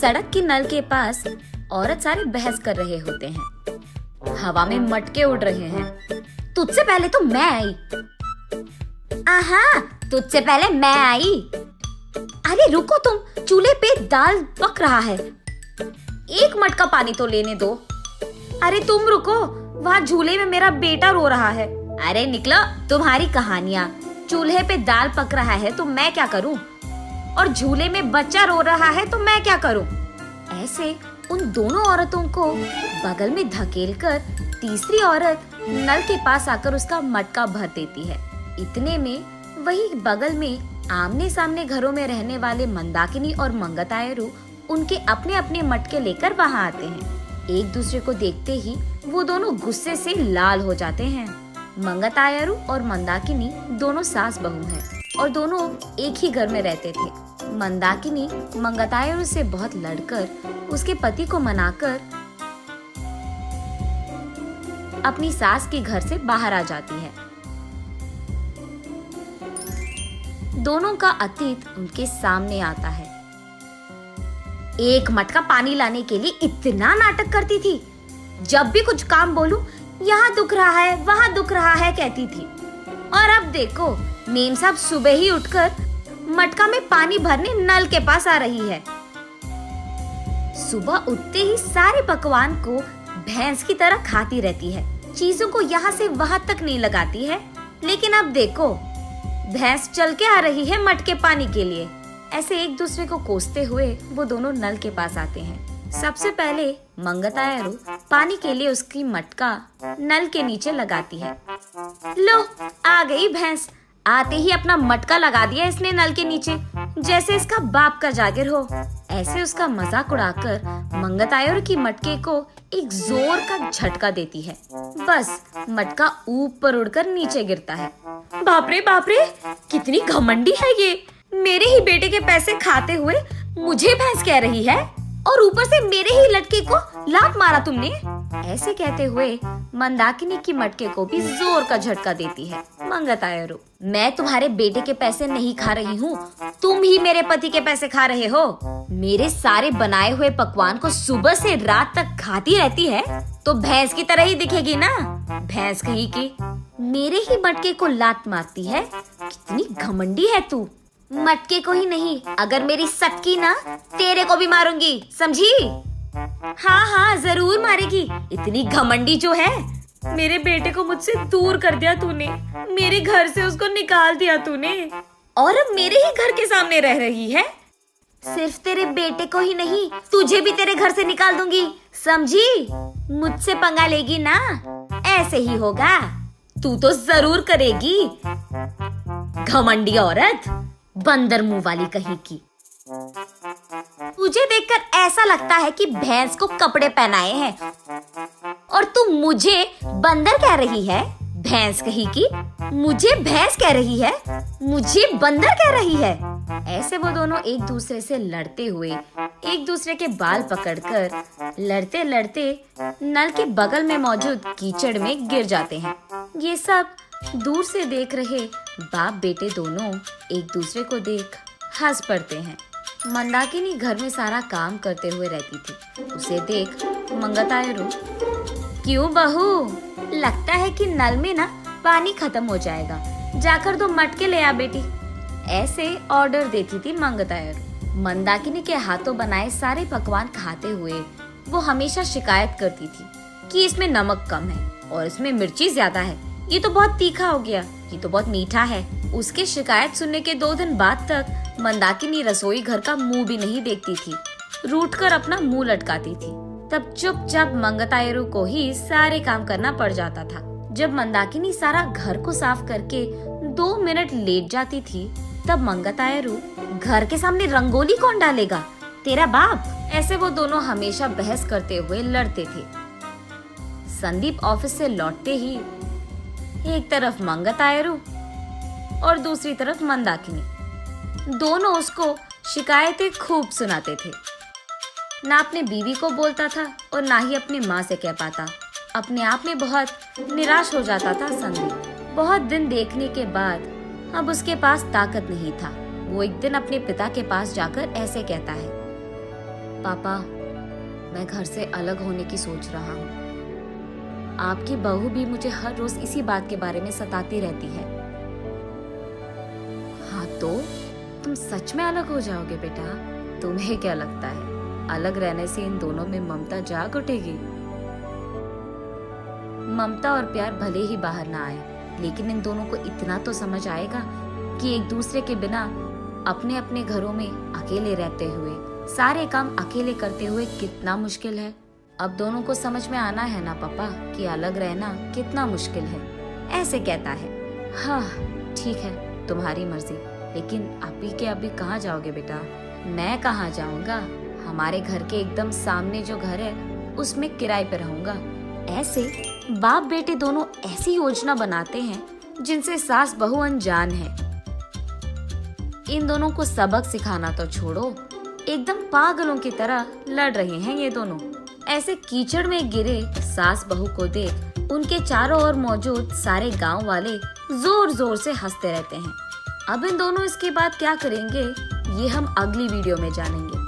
सड़क के नल के पास औरत सारे बहस कर रहे होते हैं। हवा में मटके उड़ रहे हैं। तुझसे पहले तो मैं आई। आहा, तुझसे पहले मैं आई। अरे रुको तुम, चूल्हे पे दाल पक रहा है, एक मटका पानी तो लेने दो। अरे तुम रुको, वहाँ झूले में मेरा बेटा रो रहा है। अरे निकलो, तुम्हारी कहानियाँ। चूल्हे पे दाल पक रहा है तो मैं क्या करूँ, और झूले में बच्चा रो रहा है तो मैं क्या करूँ। ऐसे उन दोनों औरतों को बगल में धकेलकर तीसरी औरत नल के पास आकर उसका मटका भर देती है। इतने में वही बगल में आमने सामने घरों में रहने वाले मंदाकिनी और मंगतायरू उनके अपने अपने मटके लेकर वहाँ आते हैं। एक दूसरे को देखते ही वो दोनों गुस्से से लाल हो जाते हैं। मंगतायरू और मंदाकिनी दोनों सास बहू हैं और दोनों एक ही घर में रहते थे। मंदाकिनी मंगतायरू से बहुत लड़कर उसके पति को मनाकर अपनी सास के घर से बाहर आ जाती है। दोनों का अतीत उनके सामने आता है। एक मटका पानी लाने के लिए इतना नाटक करती थी। जब भी कुछ काम बोलूं, यहाँ दुख रहा है, वहाँ दुख रहा है कहती थी। और अब देखो, मेम साहब सुबह ही उठकर मटका में पानी भरने नल के पास आ रही है। सुबह उठते ही सारे पकवान को भैंस की तरह खाती रहती है, चीजों को यहाँ से वहाँ तक नहीं लगाती है। लेकिन अब देखो, भैंस चल के आ रही है मटके पानी के लिए। ऐसे एक दूसरे को कोसते हुए वो दोनों नल के पास आते हैं। सबसे पहले मंगतायरू पानी के लिए उसकी मटका नल के नीचे लगाती है। लो, आ गई भैंस। आते ही अपना मटका लगा दिया इसने नल के नीचे, जैसे इसका बाप का जागिर हो। ऐसे उसका मजाक उड़ाकर मंगतायरू की मटके को एक जोर का झटका देती है। बस मटका ऊपर उड़कर नीचे गिरता है। बाप रे, कितनी घमंडी है ये। मेरे ही बेटे के पैसे खाते हुए मुझे भैंस कह रही है, और ऊपर से मेरे ही लटके को लात मारा तुमने। ऐसे कहते हुए मंदाकिनी की मटके को भी जोर का झटका देती है मंगतायरू। मैं तुम्हारे बेटे के पैसे नहीं खा रही हूँ, तुम ही मेरे पति के पैसे खा रहे हो। मेरे सारे बनाए हुए पकवान को सुबह से रात तक खाती रहती है तो भैंस की तरह ही दिखेगी ना। भैंस कहीं की मेरे ही मटके को लात मारती है। कितनी घमंडी है तू। मटके को ही नहीं, अगर मेरी सटकी ना, तेरे को भी मारूंगी, समझी? हाँ, जरूर मारेगी। इतनी घमंडी जो है। मेरे बेटे को मुझसे दूर कर दिया तूने, मेरे घर से उसको निकाल दिया तूने, और अब मेरे ही घर के सामने रह रही है। सिर्फ तेरे बेटे को ही नहीं, तुझे भी तेरे घर से निकाल दूंगी, समझी? मुझसे पंगा लेगी ना, ऐसे ही होगा। तू तो जरूर करेगी, घमंडी औरत, बंदर मुंह वाली कहीं की। तुझे देखकर ऐसा लगता है कि भैंस को कपड़े पहनाए हैं, और तू मुझे बंदर कह रही है। भैंस कहीं की मुझे भैंस कह रही है, मुझे बंदर कह रही है। ऐसे वो दोनों एक दूसरे से लड़ते हुए एक दूसरे के बाल पकड़कर लड़ते लड़ते नल के बगल में मौजूद कीचड़ में गिर जाते हैं। ये सब दूर से देख रहे बाप बेटे दोनों एक दूसरे को देख हंस पड़ते हैं। मंदाकिनी घर में सारा काम करते हुए रहती थी। उसे देख मंगतायरू, क्यों बहू, लगता है कि नल में ना पानी खत्म हो जाएगा, जाकर 2 मटके ले आ बेटी। ऐसे ऑर्डर देती थी मंगतायरू। मंदाकिनी के हाथों बनाए सारे पकवान खाते हुए वो हमेशा शिकायत करती थी कि इसमें नमक कम है और इसमें मिर्ची ज्यादा है, ये तो बहुत तीखा हो गया, ये तो बहुत मीठा है। उसके शिकायत सुनने के 2 दिन बाद तक मंदाकिनी रसोई घर का मुंह भी नहीं देखती थी, रूठ कर अपना मुंह लटकाती थी। तब चुपचाप मंगतायरू को ही सारे काम करना पड़ जाता था। जब मंदाकिनी सारा घर को साफ करके 2 मिनट लेट जाती थी, तब मंगतायरू, घर के सामने रंगोली कौन डालेगा, तेरा बाप। ऐसे वो दोनों हमेशा बहस करते हुए लड़ते थे। संदीप ऑफिस से लौटते ही एक तरफ मंगतायरू और दूसरी तरफ मंदाकिनी, दोनों उसको शिकायतें खूब सुनाते थे। ना अपने बीवी को बोलता था और ना ही अपनी माँ से कह पाता। अपने आप में बहुत निराश हो जाता था संदीप। बहुत दिन देखने के बाद अब उसके पास ताकत नहीं था। वो एक दिन अपने पिता के पास जाकर ऐसे कहता है, पापा, मैं घर से अलग होने की सोच रहा हूँ। आपकी बहू भी मुझे हर रोज इसी बात के बारे में सताती रहती है। हाँ तो तुम सच में अलग हो जाओगे बेटा? तुम्हें क्या लगता है अलग रहने से इन दोनों में ममता जाग उठेगी? ममता और प्यार भले ही बाहर ना आए, लेकिन इन दोनों को इतना तो समझ आएगा कि एक दूसरे के बिना अपने अपने घरों में अकेले रहते हुए सारे काम अकेले करते हुए कितना मुश्किल है। अब दोनों को समझ में आना है ना पापा कि अलग रहना कितना मुश्किल है। ऐसे कहता है। हाँ ठीक है, तुम्हारी मर्जी, लेकिन अभी के अभी कहाँ जाओगे बेटा? मैं कहाँ जाऊँगा, हमारे घर के एकदम सामने जो घर है उसमें किराए पे रहूंगा। ऐसे बाप बेटे दोनों ऐसी योजना बनाते हैं जिनसे सास बहू अनजान है। इन दोनों को सबक सिखाना तो छोड़ो, एकदम पागलों की तरह लड़ रहे हैं ये दोनों। ऐसे कीचड़ में गिरे सास बहू को देख उनके चारों ओर मौजूद सारे गांव वाले जोर जोर से हंसते रहते हैं। अब इन दोनों इसके बाद क्या करेंगे ये हम अगली वीडियो में जानेंगे।